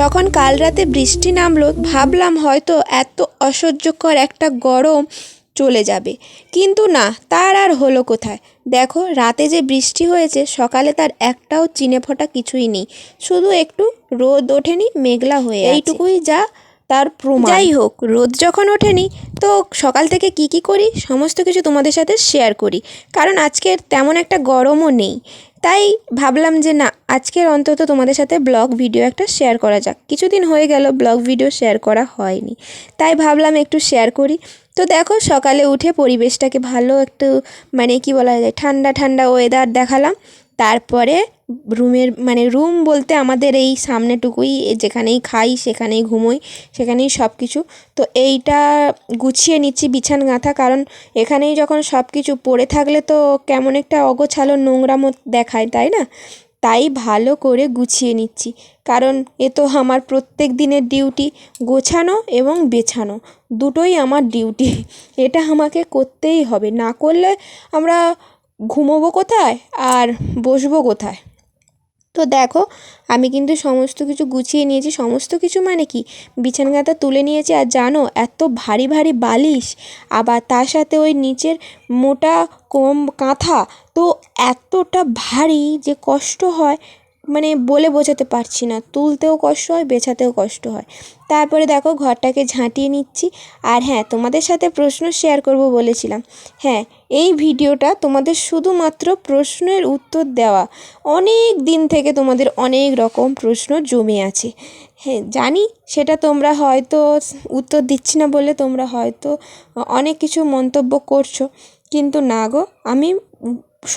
যখন কাল রাতে বৃষ্টি নামলো ভাবলাম হয়তো এত অসহ্যকর একটা গরম চলে যাবে, কিন্তু না, তার আর হলো কোথায়। দেখো রাতে যে বৃষ্টি হয়েছে, সকালে তার একটাও চিনে ফোটা কিছুই নেই, শুধু একটু রোদ ওঠেনি, মেঘলা হয়ে আছে। এইটুকুই যা তার প্রমাণ। যাই হোক, রোদ যখন ওঠেনি তো সকাল থেকে কি করি সমস্ত কিছু তোমাদের সাথে শেয়ার করি, কারণ আজকের তেমন একটা গরমও নেই। তাই ভাবলাম যে না, আজকের অন্তত তোমাদের সাথে ব্লগ ভিডিও একটা শেয়ার করা যাক। কিছুদিন হয়ে গেল ব্লগ ভিডিও শেয়ার করা হয়নি, তাই ভাবলাম একটু শেয়ার করি। তো দেখো সকালে উঠে পরিবেশটাকে ভালো একটু কি বলা যায়, ঠান্ডা ঠান্ডা ওয়েদার দেখালাম। তারপরে রুম বলতে আমাদের এই সামনেটুকুই, যেখানেই খাই সেখানেই ঘুমোই সেখানেই সব কিছু। তো এইটা গুছিয়ে নিচ্ছি বিছান গাঁথা, কারণ এখানেই যখন সব কিছু পড়ে থাকলে তো কেমন একটা অগোছালো নোংরামো দেখায়, তাই না? তাই ভালো করে গুছিয়ে নিচ্ছি, কারণ এ তো আমার প্রত্যেক দিনের ডিউটি, গোছানো এবং বেছানো দুটোই আমার ডিউটি। এটা আমাকে করতেই হবে, না করলে আমরা ঘুমোবো কোথায় আর বসবো কোথায়। তো দেখো আমি কিন্তু সমস্ত কিছু গুছিয়ে নিয়েছি, সমস্ত কিছু মানে কি, বিছানা গাঁথা তুলে নিয়েছি। আর জানো এত ভারী ভারী বালিশ, আবার তার সাথে ওই নিচের মোটা কাঁথা, তো এতটা ভারী যে কষ্ট হয়, বলে বোঝাতে পারছি না। তুলতেও কষ্ট হয়, বেছাতেও কষ্ট হয়। তারপরে দেখো ঘরটাকে ঝাঁটিয়ে নিচ্ছি। আর হ্যাঁ, তোমাদের সাথে প্রশ্ন শেয়ার করব বলেছিলাম। হ্যাঁ, এই ভিডিওটা তোমাদের শুধুমাত্র প্রশ্নের উত্তর দেওয়া। অনেক দিন থেকে তোমাদের অনেক রকম প্রশ্ন জমে আছে। হ্যাঁ জানি, সেটা তোমরা হয়তো উত্তর দিচ্ছি না বলে তোমরা হয়তো অনেক কিছু মন্তব্য করছো, কিন্তু না গো, আমি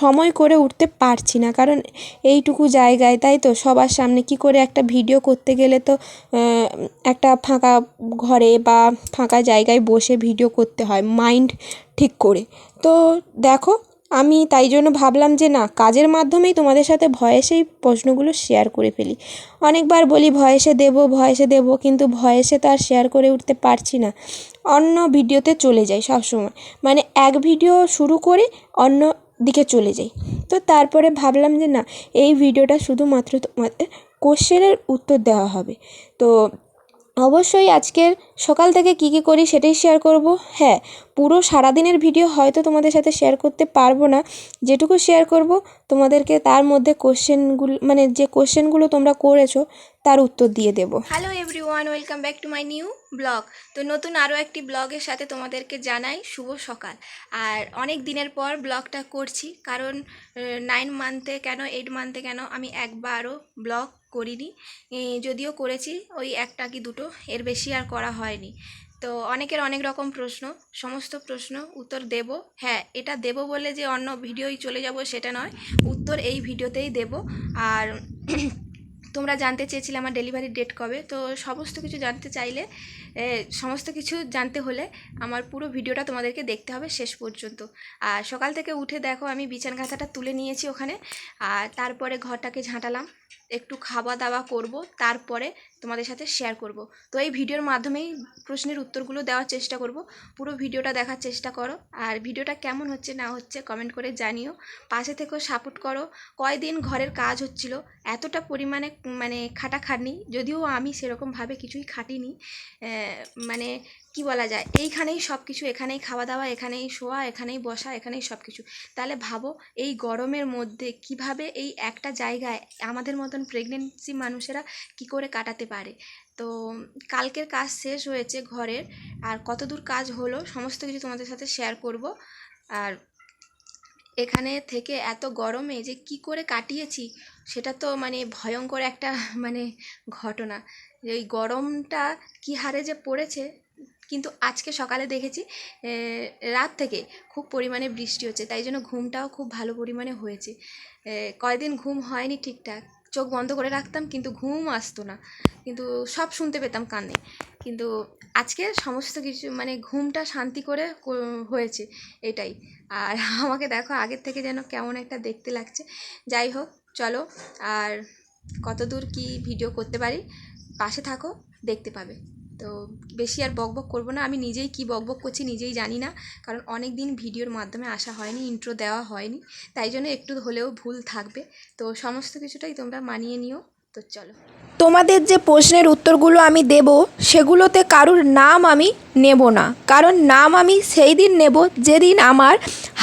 সময় করে উঠতে পারছি না, কারণ এইটুকু জায়গায়, তাই তো, সবার সামনে কি করে একটা ভিডিও করতে গেলে তো একটা ফাঁকা ঘরে বা ফাঁকা জায়গায় বসে ভিডিও করতে হয় মাইন্ড ঠিক করে। তো দেখো আমি তাই জন্য ভাবলাম যে না, কাজের মাধ্যমেই তোমাদের সাথে ভয়েসেই প্রশ্নগুলো শেয়ার করে ফেলি। অনেকবার বলি ভয়েসে দেবো, কিন্তু ভয়েসে তো আর শেয়ার করে উঠতে পারছি না, অন্য ভিডিওতে চলে যাই সবসময়। এক ভিডিও শুরু করে অন্য দিকে চলে যাই। তো তারপরে ভাবলাম যে না, এই ভিডিওটা শুধুমাত্র তোমাদের কোশ্চেনের উত্তর দেওয়া হবে। তো অবশ্যই আজকের সকাল থেকে কি করি সেটাই শেয়ার করব। হ্যাঁ, পুরো সারাদিনের ভিডিও হয়তো তোমাদের সাথে শেয়ার করতে পারবো না, যেটুকু শেয়ার করব তোমাদেরকে তার মধ্যে কোশ্চেনগুলো, যে কোশ্চেনগুলো তোমরা করেছো তার উত্তর দিয়ে দেবো। Hello everyone, welcome back to my new blog. তো নতুন আরও একটি ব্লগের সাথে তোমাদেরকে জানাই শুভ সকাল। আর অনেক দিনের পর ব্লগটা করছি, কারণ 9 মান্থে কেন 8 মান্থে কেন আমি একবারও ব্লগ করিনি। যদিও করেছি ওই একটা কি দুটো, এর বেশি আর করা হয়নি। তো অনেকের অনেক রকম প্রশ্ন, সমস্ত প্রশ্ন উত্তর দেব। হ্যাঁ, এটা দেব বলে যে অন্য ভিডিওই চলে যাব সেটা নয়, উত্তর এই ভিডিওতেই দেব। আর তোমরা জানতে চেয়েছিলে আমার ডেলিভারি ডেট কবে, তো সমস্ত কিছু জানতে চাইলে, সমস্ত কিছু জানতে হলে আমার পুরো ভিডিওটা তোমাদেরকে দেখতে হবে শেষ পর্যন্ত। আর সকাল থেকে উঠে দেখো আমি বিছানা কাঁথাটা তুলে নিয়েছি ওখানে, আর তারপরে ঘরটাকে ঝাঁটালাম, একটু খাওয়া দাওয়া করব, তারপরে তোমাদের সাথে শেয়ার করব। তো এই ভিডিওর মাধ্যমেই প্রশ্নের উত্তরগুলো দেওয়ার চেষ্টা করব। পুরো ভিডিওটা দেখার চেষ্টা করো, আর ভিডিওটা কেমন হচ্ছে না হচ্ছে কমেন্ট করে জানিও। পাশে থেকেও সাপোর্ট করো। কয়দিন ঘরের কাজ হচ্ছিল, এতটা পরিমাণে খাটাখাটনি, যদিও আমি সেরকমভাবে কিছুই খাটিনি। কি বলা যায়, এইখানেই সব কিছু, এখানেই খাওয়া দাওয়া, এখানেই শোয়া, এখানেই বসা, এখানেই সব কিছু। তাহলে ভাবো এই গরমের মধ্যে কিভাবে এই একটা জায়গায় আমাদের মতন প্রেগনেন্সি মানুষেরা কি করে কাটাতে পারে। তো কালকের কাজ শেষ হয়েছে ঘরের, আর কতদূর কাজ হলো সমস্ত কিছু তোমাদের সাথে শেয়ার করব। আর এখানে থেকে এত গরমে যে কি করে কাটিয়েছি সেটা তো ভয়ঙ্কর একটা ঘটনা। এই গরমটা কি হারে যে পড়েছে। কিন্তু আজকে সকালে দেখেছি রাত থেকে খুব পরিমাণে বৃষ্টি হচ্ছে, তাই জন্য ঘুমটাও খুব ভালো পরিমাণে হয়েছে। কয়দিন ঘুম হয়নি ঠিকঠাক, চোখ বন্ধ করে রাখতাম কিন্তু ঘুম আসতো না, কিন্তু সব শুনতে পেতাম কানে। কিন্তু আজকে সমস্ত কিছু ঘুমটা শান্তি করে হয়েছে, এটাই। আর আমাকে দেখো আগের থেকে যেন কেমন একটা দেখতে লাগছে। যাই হোক, চলো আর কতদূর কি ভিডিও করতে পারি, পাশে থাকো, দেখতে পাবে। তো বেশি আর বকবক করব না, আমি নিজেই কি বকবক করছি নিজেই জানি না, কারণ অনেক দিন ভিডিওর মাধ্যমে আসা হয়নি, ইন্ট্রো দেওয়া হয়নি, তাই জন্য একটু হলেও ভুল থাকবে। তো সমস্ত কিছুটাই তোমরা মানিয়ে নিও, তো চলো, তোমাদের যে প্রশ্নের উত্তরগুলো আমি দেব সেগুলোতে কারুর নাম আমি নেব না, কারণ নাম আমি সেই দিন নেব যেদিন আমার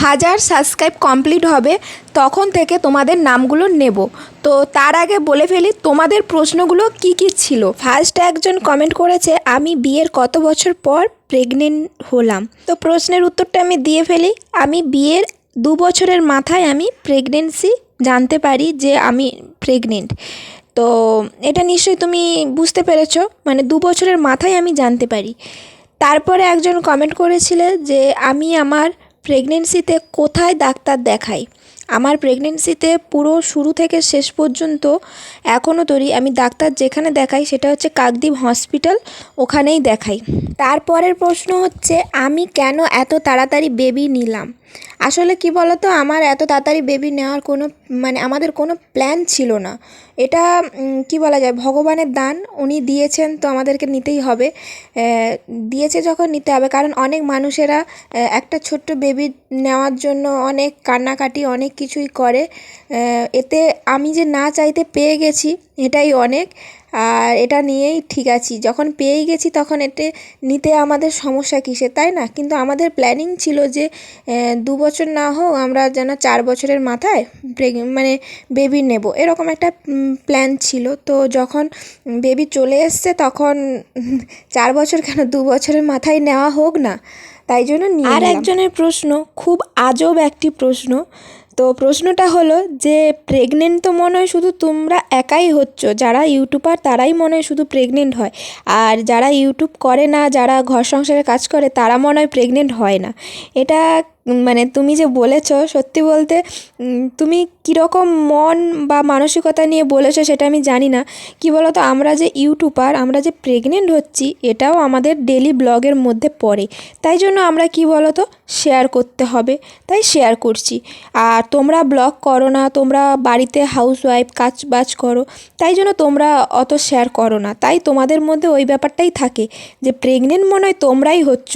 1000 সাবস্ক্রাইব কমপ্লিট হবে, তখন থেকে তোমাদের নামগুলো নেব। তো তার আগে বলে ফেলি তোমাদের প্রশ্নগুলো কি কি ছিল। ফার্স্ট একজন কমেন্ট করেছে আমি বিয়ের কত বছর পর প্রেগনেন্ট হলাম। তো প্রশ্নের উত্তরটা আমি দিয়ে ফেলি। আমি বিয়ের 2 বছরের মাথায় আমি প্রেগনেন্সি জানতে পারি যে আমি প্রেগনেন্ট। তো এটা নিশ্চয়ই তুমি বুঝতে পেরেছো, মানে 2 বছরের মাথায় আমি জানতে পারি। তারপরে একজন কমেন্ট করেছিলে যে আমি আমার প্রেগনেন্সিতে কোথায় ডাক্তার দেখাই। আমার প্রেগনেন্সিতে পুরো শুরু থেকে শেষ পর্যন্ত এখনও তৈরি আমি ডাক্তার যেখানে দেখাই সেটা হচ্ছে কাকদ্বীপ হসপিটাল, ওখানেই দেখাই। তারপরের প্রশ্ন হচ্ছে আমি কেন এত তাড়াতাড়ি বেবি নিলাম। আসলে কি বলতো, আমার এত তাড়াতাড়ি বেবি নেওয়ার কোনো মানে আমাদের কোনো প্ল্যান ছিল না। এটা কি বলা যায়, ভগবানের দান, উনি দিয়েছেন তো আমাদেরকে নিতেই হবে। দিয়েছে যখন নিতে হবে, কারণ অনেক মানুষেরা একটা ছোট্ট বেবি নেওয়ার জন্য অনেক কান্নাকাটি অনেক কিছুই করে। এতে আমি যে না চাইতে পেয়ে গেছি এটাই অনেক, আর এটা নিয়েই ঠিক আছি। যখন পেয়েই গেছি তখন এতে নিতে আমাদের সমস্যা কিসের, তাই না? কিন্তু আমাদের প্ল্যানিং ছিল যে 2 বছর না হোক আমরা যেন 4 বছরের মাথায় মানে বেবি নেব, এরকম একটা প্ল্যান ছিল। তো যখন বেবি চলে এসছে তখন 4 বছর কেন 2 বছরের মাথায় নেওয়া হোক না, তাই জন্য নিয়ে নিলাম। আর একজনের প্রশ্ন খুব আজব একটি প্রশ্ন। তো প্রশ্নটা হলো যে প্রেগনেন্ট তো মনে হয় শুধু তোমরা একাই হচ্ছ, যারা ইউটিউবার তারাই মনে হয় শুধু প্রেগনেন্ট হয়, আর যারা ইউটিউব করে না, যারা ঘর সংসারে কাজ করে তারা মনে হয় প্রেগনেন্ট হয় না। এটা মানে তুমি যে বলেছো, সত্যি বলতে তুমি কীরকম মন বা মানসিকতা নিয়ে বলেছো সেটা আমি জানি না। কি বলো তো, আমরা যে ইউটিউবার, আমরা যে প্রেগনেন্ট হচ্ছি এটাও আমাদের ডেলি ব্লগের মধ্যে পড়ে, তাই জন্য আমরা কি বলো তো শেয়ার করতে হবে, তাই শেয়ার করছি। আর তোমরা ব্লগ করো না, তোমরা বাড়িতে হাউসওয়াইফ কাজ বাজ করো, তাই জন্য তোমরা অত শেয়ার করো না, তাই তোমাদের মধ্যে ওই ব্যাপারটাই থাকে যে প্রেগনেন্ট মনে হয় তোমরাই হচ্ছ।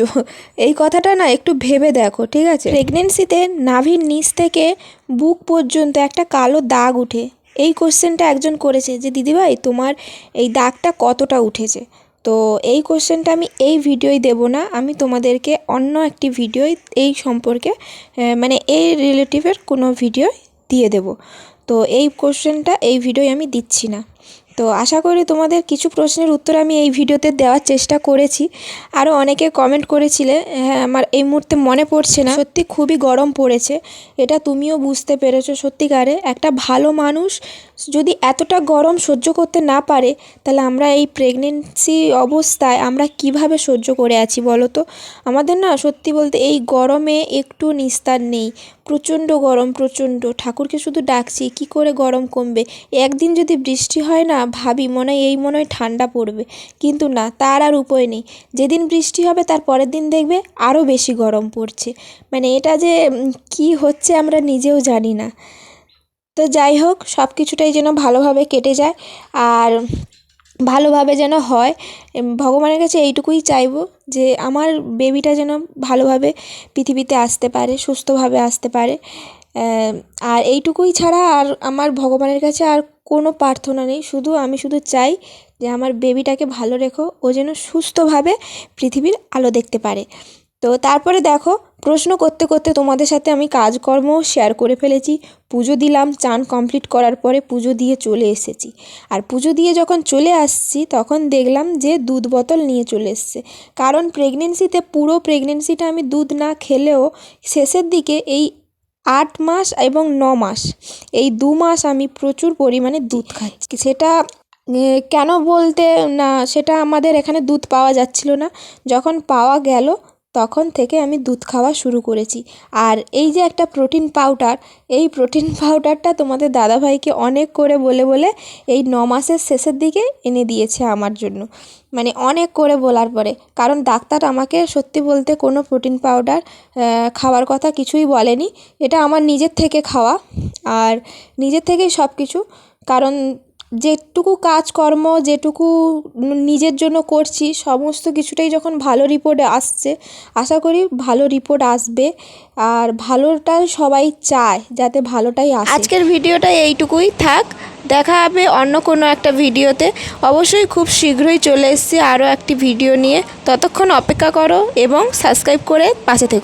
এই কথাটা না একটু ভেবে দেখো, ঠিক আছে? প্রেগনেন্সিতে নাভির নিচ থেকে বুক পর্যন্ত একটা কালো দাগ উঠে, এই কোশ্চেনটা একজন করেছে যে দিদিভাই তোমার এই দাগটা কতটা উঠেছে। তো এই কোশ্চেনটা আমি এই ভিডিওই দেব না, আমি তোমাদেরকে অন্য একটি ভিডিও এই সম্পর্কে মানে এই রিলেটিভের কোনো ভিডিও দিয়ে দেব। তো এই কোশ্চেনটা এই ভিডিওয় আমি দিচ্ছি না। তো আশা করি তোমাদের কিছু প্রশ্নের উত্তর আমি এই ভিডিওতে দেওয়ার চেষ্টা করেছি। আরও অনেকে কমেন্ট করেছিলে, হ্যাঁ আমার এই মুহূর্তে মনে পড়ছে না। সত্যি খুবই গরম পড়েছে, এটা তুমিও বুঝতে পেরেছো। সত্যিকারে একটা ভালো মানুষ যদি এতটা গরম সহ্য করতে না পারে, তাহলে আমরা এই প্রেগনেন্সি অবস্থায় আমরা কিভাবে সহ্য করে আছি বলো তো? আমাদের না সত্যি বলতে এই গরমে একটু নিস্তার নেই, প্রচণ্ড গরম, প্রচণ্ড। ঠাকুরকে শুধু ডাকছি কি করে গরম কমবে। একদিন যদি বৃষ্টি হয় না, ভাবি মনে হয় ঠান্ডা পড়বে, কিন্তু না, তার আর উপায় নেই। যেদিন বৃষ্টি হবে তার পরের দিন দেখবে আরও বেশি গরম পড়ছে। মানে এটা যে কি হচ্ছে আমরা নিজেও জানি না। তো যাই হোক, সব কিছুটাই যেন ভালোভাবে কেটে যায় আর ভালোভাবে যেন হয়, ভগবানের কাছে এইটুকুই চাইবো যে আমার বেবিটা যেন ভালোভাবে পৃথিবীতে আসতে পারে, সুস্থভাবে আসতে পারে। আর এইটুকুই ছাড়া আর আমার ভগবানের কাছে আর কোনো প্রার্থনা নেই। আমি শুধু চাই যে আমার বেবিটাকে ভালো রেখো, ও যেন সুস্থভাবে পৃথিবীর আলো দেখতে পারে। তো তারপরে দেখো, প্রশ্ন করতে করতে তোমাদের সাথে আমি কাজকর্ম শেয়ার করে ফেলেছি। পুজো দিলাম, চান কমপ্লিট করার পরে পুজো দিয়ে চলে এসেছি। আর পুজো দিয়ে যখন চলে আসছি তখন দেখলাম যে দুধ বোতল নিয়ে চলে এসছে। কারণ প্রেগনেন্সিতে পুরো প্রেগনেন্সিটা আমি দুধ না খেলেও শেষের দিকে এই 8 মাস এবং 9 মাস, এই 2 মাস আমি প্রচুর পরিমাণে দুধ খাচ্ছি। সেটা কেন বলতে না, সেটা আমাদের এখানে দুধ পাওয়া যাচ্ছিল না, যখন পাওয়া গেল তখন থেকে আমি দুধ খাওয়া শুরু করেছি। আর এই যে একটা প্রোটিন পাউডার, এই প্রোটিন পাউডারটা তোমাদের দাদাভাইকে অনেক করে বলে বলে এই 9 মাসের শেষের দিকে এনে দিয়েছে আমার জন্য। মানে অনেক করে বলার পরে, কারণ ডাক্তার আমাকে সত্যি বলতে কোনো প্রোটিন পাউডার খাওয়ার কথা কিছুই বলেনি। এটা আমার নিজের থেকে খাওয়া আর নিজের থেকেই সব কিছু। কারণ যেটুকু কাজকর্ম যেটুকু নিজের জন্য করছি সমস্ত কিছুটাই যখন ভালো রিপোর্ট আসছে, আশা করি ভালো রিপোর্ট আসবে। আর ভালোটাই সবাই চায় যাতে ভালোটাই আসে। আজকের ভিডিওটা এইটুকুই থাক। দেখা হবে অন্য কোনো একটা ভিডিওতে। অবশ্যই খুব শীঘ্রই চলে এসেছি আরও একটি ভিডিও নিয়ে। ততক্ষণ অপেক্ষা করো এবং সাবস্ক্রাইব করে পাশে থেকো।